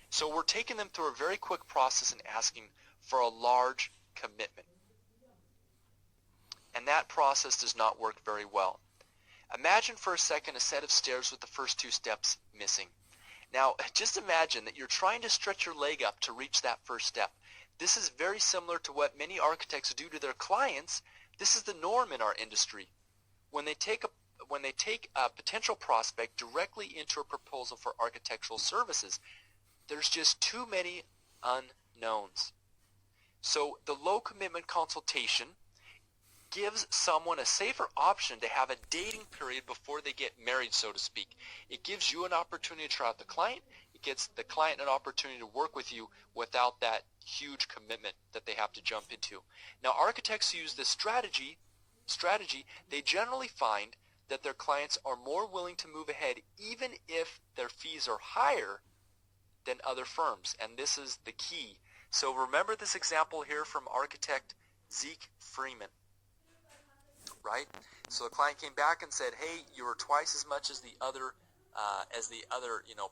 So we're taking them through a very quick process and asking for a large commitment. And that process does not work very well. Imagine for a second a set of stairs with the first two steps missing. Now, just imagine that you're trying to stretch your leg up to reach that first step. This is very similar to what many architects do to their clients. This is the norm in our industry. When when they take a potential prospect directly into a proposal for architectural services, there's just too many unknowns. So the low commitment consultation gives someone a safer option to have a dating period before they get married, so to speak. It gives you an opportunity to try out the client. It gives the client an opportunity to work with you without that huge commitment that they have to jump into. Now, architects use this strategy, they generally find that their clients are more willing to move ahead even if their fees are higher than other firms, and this is the key. So remember this example here from architect Zeke Freeman, right? So the client came back and said, hey, you were twice as much as the other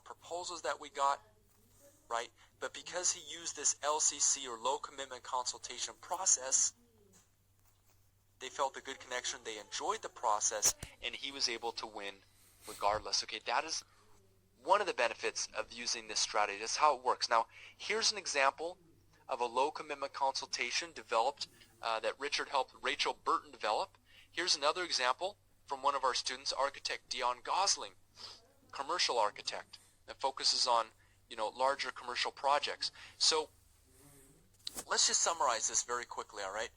proposals that we got, right? But because he used this LCC or low commitment consultation process, they felt a good connection, they enjoyed the process, and he was able to win regardless. Okay, that is one of the benefits of using this strategy. That's how it works. Now, here's an example of a low commitment consultation developed that Richard helped Rachel Burton develop. Here's another example from one of our students, architect Dion Gosling, commercial architect that focuses on larger commercial projects. So let's just summarize this very quickly, all right?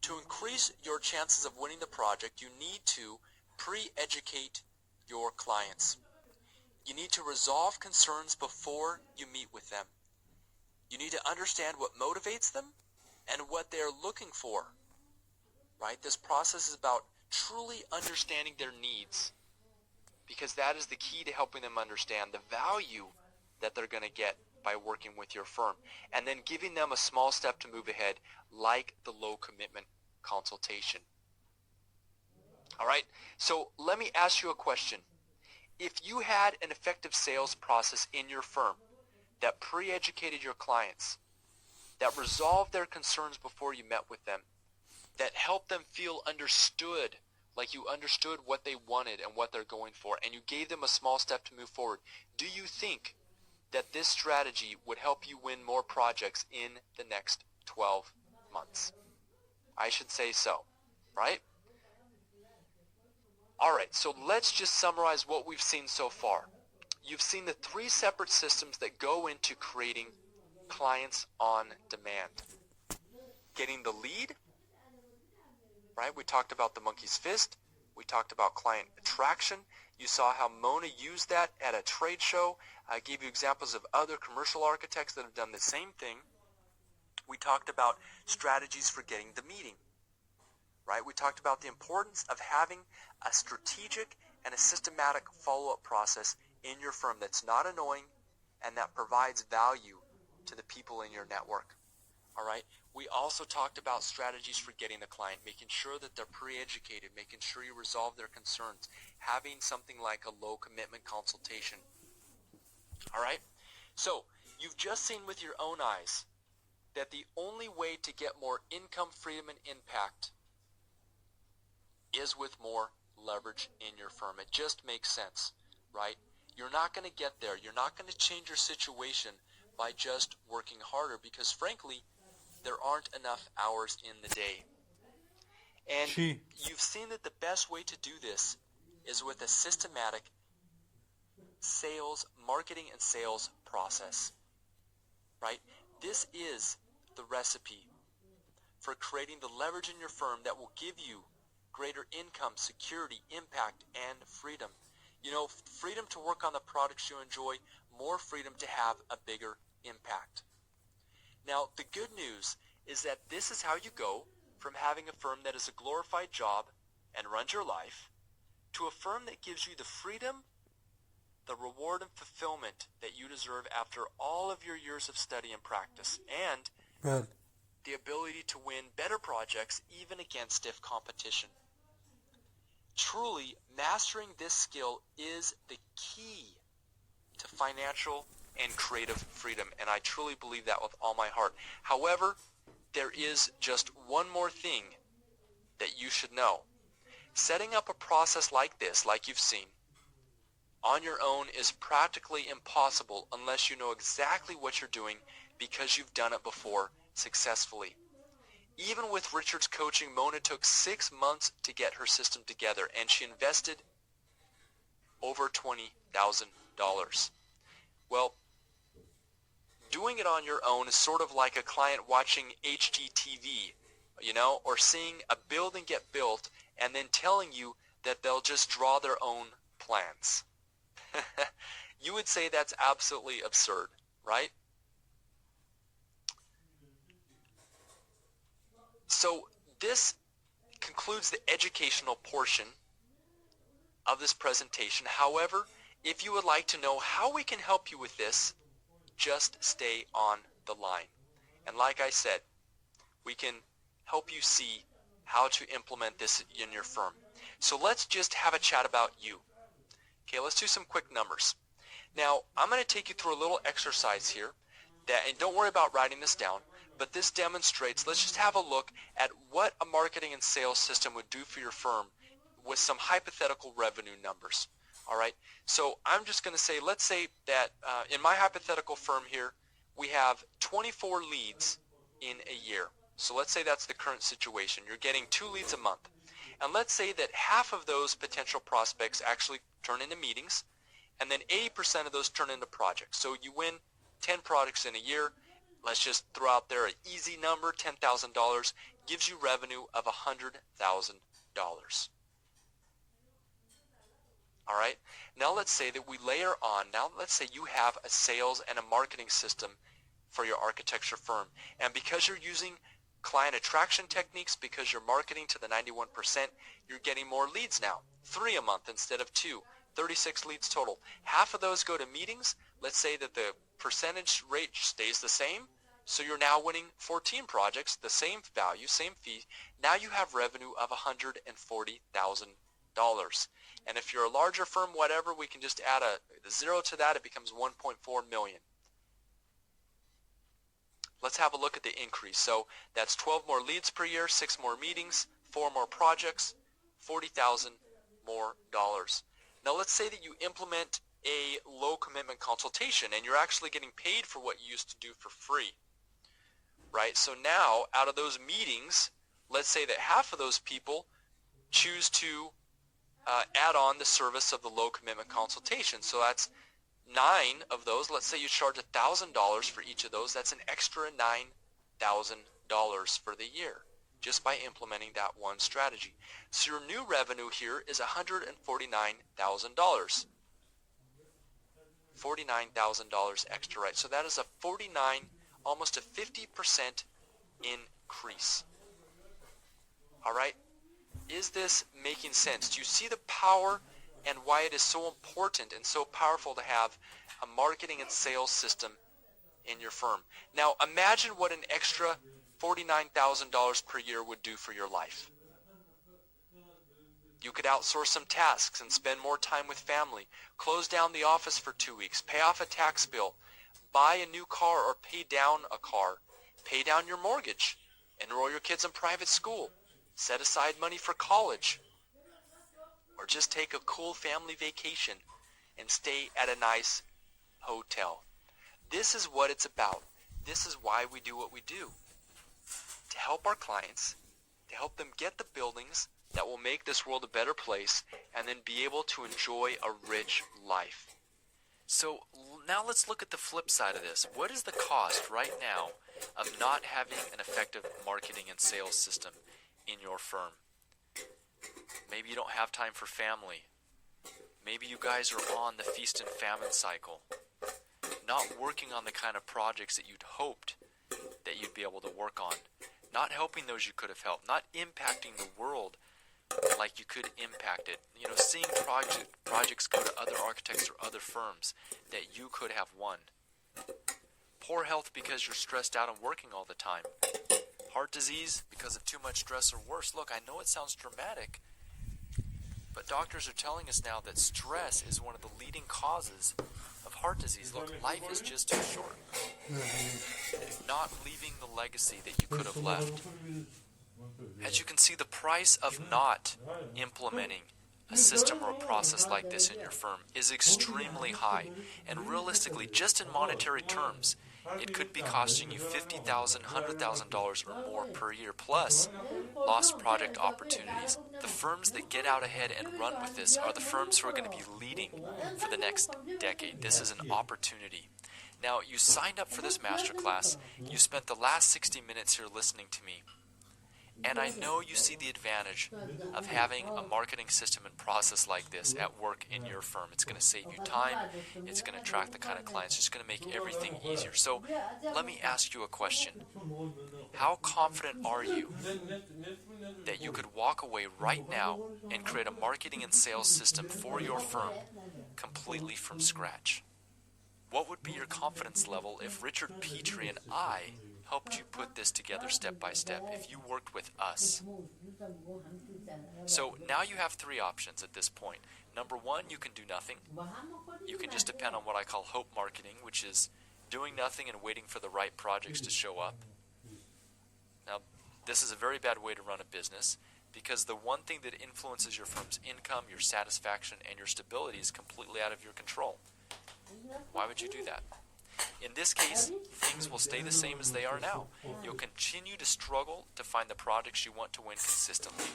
To increase your chances of winning the project, you need to pre-educate your clients. You need to resolve concerns before you meet with them. You need to understand what motivates them and what they're looking for, right? This process is about truly understanding their needs, because that is the key to helping them understand the value that they're going to get by working with your firm, and then giving them a small step to move ahead, like the low commitment consultation. All right, so let me ask you a question. If you had an effective sales process in your firm that pre-educated your clients, that resolved their concerns before you met with them, that helped them feel understood, like you understood what they wanted and what they're going for, and you gave them a small step to move forward, do you think that this strategy would help you win more projects in the next 12 months? I should say so, right? All right, so let's just summarize what we've seen so far. You've seen the 3 separate systems that go into creating clients on demand. Getting the lead, right? We talked about the monkey's fist. We talked about client attraction. You saw how Mona used that at a trade show. I gave you examples of other commercial architects that have done the same thing. We talked about strategies for getting the meeting, right? We talked about the importance of having a strategic and a systematic follow-up process in your firm that's not annoying and that provides value to the people in your network. All right. We also talked about strategies for getting the client, making sure that they're pre-educated, making sure you resolve their concerns, having something like a low commitment consultation. All right. So you've just seen with your own eyes that the only way to get more income, freedom, and impact is with more leverage in your firm. It just makes sense, right? You're not going to get there. You're not going to change your situation by just working harder, because frankly, there aren't enough hours in the day. And you've seen that the best way to do this is with a systematic sales, marketing and sales process, right? This is the recipe for creating the leverage in your firm that will give you greater income, security, impact, and freedom. Freedom to work on the products you enjoy, more freedom to have a bigger impact. Now, the good news is that this is how you go from having a firm that is a glorified job and runs your life to a firm that gives you the freedom, the reward and fulfillment that you deserve after all of your years of study and practice, and the ability to win better projects even against stiff competition. Truly, mastering this skill is the key to financial and creative freedom, and I truly believe that with all my heart. However, there is just one more thing that you should know. Setting up a process like this, like you've seen, on your own is practically impossible unless you know exactly what you're doing, because you've done it before successfully. Even with Richard's coaching, Mona took 6 months to get her system together, and she invested over $20,000. Well, doing it on your own is sort of like a client watching HGTV, or seeing a building get built and then telling you that they'll just draw their own plans. You would say that's absolutely absurd, right? So this concludes the educational portion of this presentation. However, if you would like to know how we can help you with this, just stay on the line. And like I said, we can help you see how to implement this in your firm. So let's just have a chat about you. Okay, let's do some quick numbers. Now, I'm going to take you through a little exercise here, and don't worry about writing this down, but this demonstrates, let's just have a look at what a marketing and sales system would do for your firm with some hypothetical revenue numbers. All right, so I'm just going to say, let's say that in my hypothetical firm here, we have 24 leads in a year. So let's say that's the current situation. You're getting 2 leads a month. And let's say that half of those potential prospects actually turn into meetings, and then 80% of those turn into projects. So you win 10 projects in a year. Let's just throw out there an easy number, $10,000, gives you revenue of $100,000. All right, now let's say that we layer on, now let's say you have a sales and a marketing system for your architecture firm. And because you're using client attraction techniques, because you're marketing to the 91%, you're getting more leads now, 3 a month instead of 2, 36 leads total. Half of those go to meetings. Let's say that the percentage rate stays the same, so you're now winning 14 projects, the same value, same fee. Now you have revenue of $140,000. And if you're a larger firm, whatever, we can just add a 0 to that. It becomes 1.4 million. Let's have a look at the increase. So that's 12 more leads per year, 6 more meetings, 4 more projects, $40,000 more dollars. Now let's say that you implement a low commitment consultation and you're actually getting paid for what you used to do for free, right? So now out of those meetings, let's say that half of those people choose to add on the service of the low commitment consultation. So that's 9 of those. Let's say you charge $1,000 for each of those. That's an extra $9,000 for the year just by implementing that one strategy. So your new revenue here is $149,000. $49,000 extra, right? So that is a 49, almost a 50% increase. All right? Is this making sense? Do you see the power and why it is so important and so powerful to have a marketing and sales system in your firm? Now imagine what an extra $49,000 per year would do for your life. You could outsource some tasks and spend more time with family, close down the office for 2 weeks, pay off a tax bill, buy a new car or pay down a car, pay down your mortgage, enroll your kids in private school, set aside money for college, or just take a cool family vacation and stay at a nice hotel. This is what it's about. This is why we do what we do. To help our clients, to help them get the buildings that will make this world a better place and then be able to enjoy a rich life. So now let's look at the flip side of this. What is the cost right now of not having an effective marketing and sales system in your firm? Maybe you don't have time for family. Maybe you guys are on the feast and famine cycle, not working on the kind of projects that you'd hoped that you'd be able to work on, not helping those you could have helped, not impacting the world like you could impact it. You know, seeing projects go to other architects or other firms that you could have won. Poor health because you're stressed out and working all the time. Heart disease because of too much stress or worse. Look, I know it sounds dramatic, but doctors are telling us now that stress is one of the leading causes of heart disease. Look, life is just too short. Not leaving the legacy that you could have left. As you can see, the price of not implementing a system or a process like this in your firm is extremely high. And realistically, just in monetary terms, It could be costing you $50,000, $100,000 or more per year, plus lost project opportunities. The firms that get out ahead and run with this are the firms who are going to be leading for the next decade. This is an opportunity. Now, you signed up for this masterclass. You spent the last 60 minutes here listening to me. And I know you see the advantage of having a marketing system and process like this at work in your firm. It's going to save you time. It's going to attract the kind of clients. It's going to make everything easier. So let me ask you a question. How confident are you that you could walk away right now and create a marketing and sales system for your firm completely from scratch? What would be your confidence level if Richard, Ptri, and I helped you put this together step by step, if you worked with us? So now you have three options at this point. Number one, you can do nothing. You can just depend on what I call hope marketing, which is doing nothing and waiting for the right projects to show up. Now, this is a very bad way to run a business, because the one thing that influences your firm's income, your satisfaction, and your stability is completely out of your control. Why would you do that? In this case, things will stay the same as they are now. You'll continue to struggle to find the products you want to win consistently.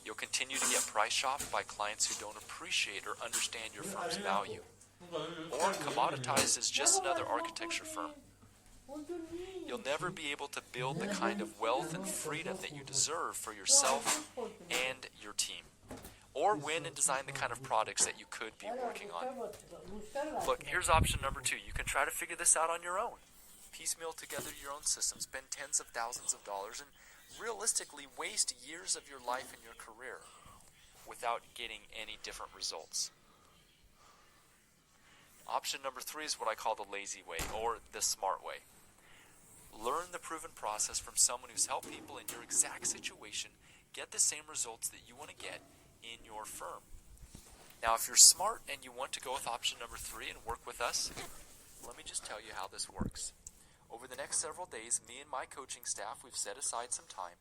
You'll continue to get price shopped by clients who don't appreciate or understand your firm's value. Or commoditized as just another architecture firm. You'll never be able to build the kind of wealth and freedom that you deserve for yourself and your team. Or win and design the kind of products that you could be working on. Look, here's option number two. You can try to figure this out on your own. Piecemeal together your own system, spend tens of thousands of dollars, and realistically waste years of your life and your career without getting any different results. Option number three is what I call the lazy way, or the smart way. Learn the proven process from someone who's helped people in your exact situation get the same results that you want to get in your firm. Now, if you're smart and you want to go with option number three and work with us, let me just tell you how this works. Over the next several days, me and my coaching staff, we've set aside some time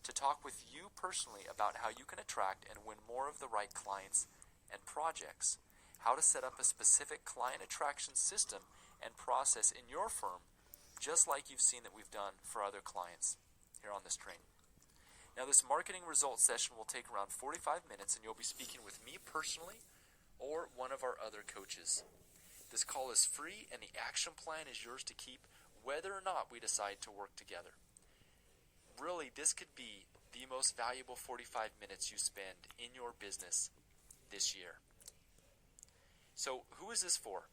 to talk with you personally about how you can attract and win more of the right clients and projects, how to set up a specific client attraction system and process in your firm, just like you've seen that we've done for other clients here on this training. Now, this marketing results session will take around 45 minutes, and you'll be speaking with me personally or one of our other coaches. This call is free, and the action plan is yours to keep whether or not we decide to work together. Really, this could be the most valuable 45 minutes you spend in your business this year. So, who is this for?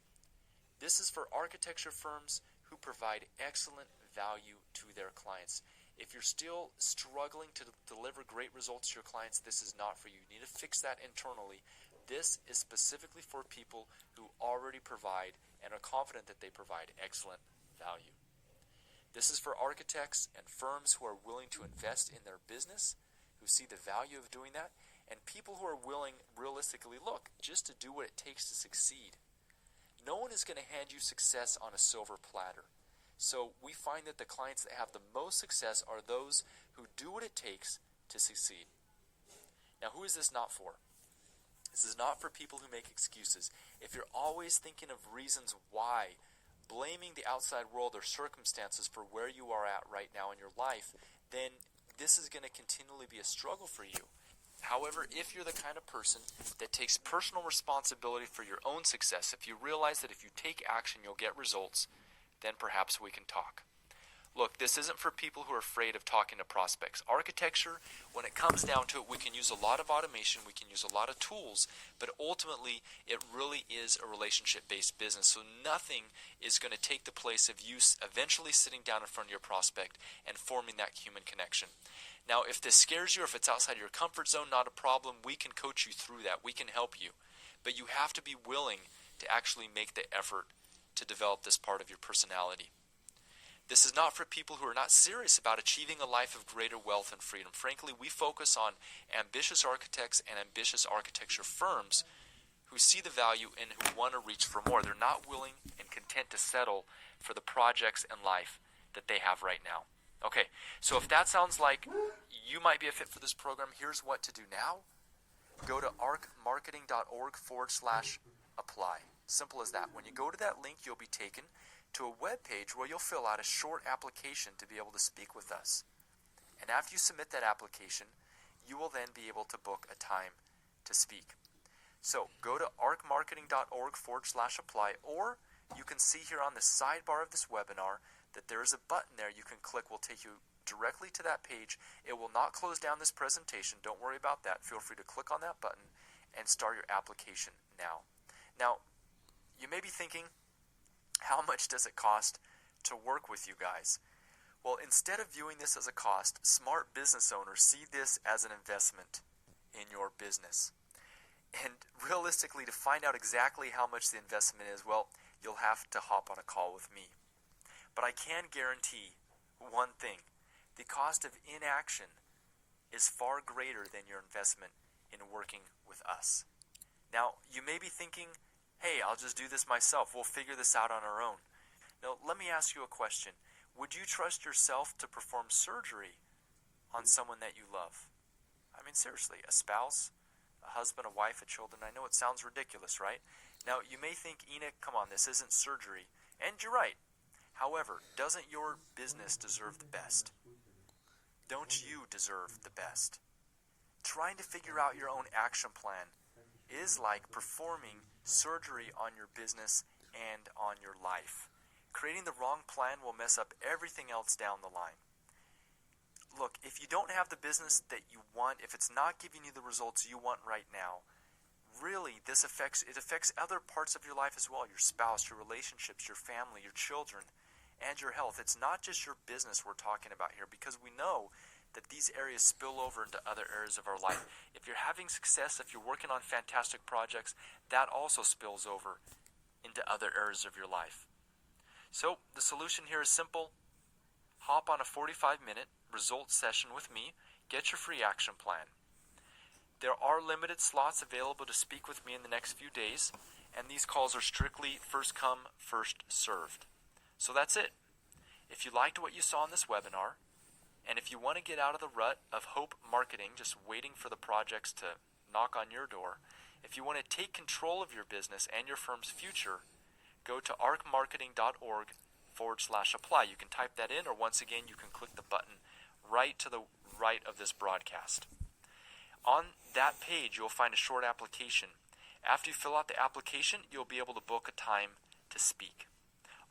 This is for architecture firms who provide excellent value to their clients. If you're still struggling to deliver great results to your clients, this is not for you. You need to fix that internally. This is specifically for people who already provide and are confident that they provide excellent value. This is for architects and firms who are willing to invest in their business, who see the value of doing that, and people who are willing, realistically, just to do what it takes to succeed. No one is going to hand you success on a silver platter. So we find that the clients that have the most success are those who do what it takes to succeed. Now, who is this not for? This is not for people who make excuses. If you're always thinking of reasons why, blaming the outside world or circumstances for where you are at right now in your life, then this is going to continually be a struggle for you. However, if you're the kind of person that takes personal responsibility for your own success, if you realize that if you take action, you'll get results, then perhaps we can talk. Look, this isn't for people who are afraid of talking to prospects. Architecture, when it comes down to it, we can use a lot of automation, we can use a lot of tools, but ultimately it really is a relationship-based business. So nothing is going to take the place of you eventually sitting down in front of your prospect and forming that human connection. Now, if this scares you or if it's outside your comfort zone, not a problem. We can coach you through that. We can help you. But you have to be willing to actually make the effort to develop this part of your personality. This is not for people who are not serious about achieving a life of greater wealth and freedom. Frankly, we focus on ambitious architects and ambitious architecture firms who see the value and who want to reach for more. They're not willing and content to settle for the projects and life that they have right now. Okay, so if that sounds like you might be a fit for this program, here's what to do now. Go to arcmarketing.org/apply. Simple as that. When you go to that link, you'll be taken to a web page where you'll fill out a short application to be able to speak with us. And after you submit that application, you will then be able to book a time to speak. So go to arcmarketing.org/apply, or you can see here on the sidebar of this webinar that there is a button there you can click. Will take you directly to that page. It will not close down this presentation. Don't worry about that. Feel free to click on that button and start your application now. Now, you may be thinking, how much does it cost to work with you guys? Well, instead of viewing this as a cost, smart business owners see this as an investment in your business. And realistically, to find out exactly how much the investment is, well, you'll have to hop on a call with me. But I can guarantee one thing. The cost of inaction is far greater than your investment in working with us. Now, you may be thinking, hey, I'll just do this myself. We'll figure this out on our own. Now, let me ask you a question. Would you trust yourself to perform surgery on someone that you love? I mean, seriously, a spouse, a husband, a wife, a children. I know it sounds ridiculous, right? Now, you may think, Enoch, come on, this isn't surgery. And you're right. However, doesn't your business deserve the best? Don't you deserve the best? Trying to figure out your own action plan is like performing surgery on your business and on your life. Creating the wrong plan will mess up everything else down the line. Look, if you don't have the business that you want, if it's not giving you the results you want right now, really it affects other parts of your life as well. Your spouse, your relationships, your family, your children, and your health. It's not just your business we're talking about here, because we know that these areas spill over into other areas of our life. If you're having success, if you're working on fantastic projects, that also spills over into other areas of your life. So the solution here is simple. Hop on a 45-minute results session with me. Get your free action plan. There are limited slots available to speak with me in the next few days, and these calls are strictly first come, first served. So that's it. If you liked what you saw in this webinar, and if you want to get out of the rut of hope marketing, just waiting for the projects to knock on your door, if you want to take control of your business and your firm's future, go to arcmarketing.org/apply. You can type that in, or once again, you can click the button right to the right of this broadcast. On that page, you'll find a short application. After you fill out the application, you'll be able to book a time to speak.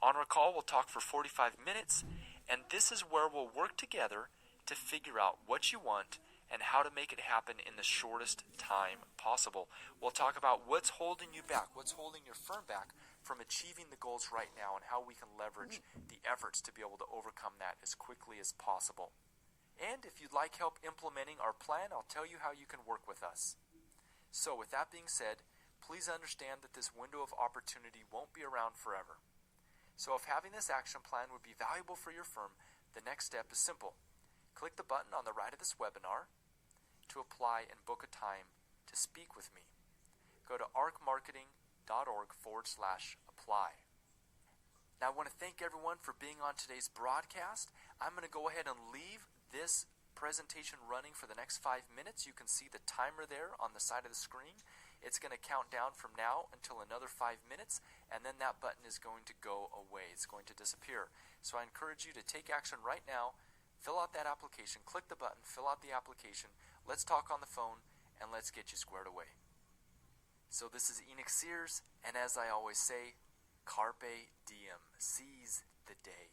On our call, we'll talk for 45 minutes, and this is where we'll work together to figure out what you want and how to make it happen in the shortest time possible. We'll talk about what's holding you back, what's holding your firm back from achieving the goals right now, and how we can leverage the efforts to be able to overcome that as quickly as possible. And if you'd like help implementing our plan, I'll tell you how you can work with us. So with that being said, please understand that this window of opportunity won't be around forever. So if having this action plan would be valuable for your firm, the next step is simple. Click the button on the right of this webinar to apply and book a time to speak with me. Go to arcmarketing.org/apply. Now I want to thank everyone for being on today's broadcast. I'm going to go ahead and leave this presentation running for the next 5 minutes. You can see the timer there on the side of the screen. It's going to count down from now until another 5 minutes, and then that button is going to go away. It's going to disappear. So I encourage you to take action right now. Fill out that application. Click the button. Fill out the application. Let's talk on the phone, and let's get you squared away. So this is Enoch Sears, and as I always say, Carpe Diem. Seize the day.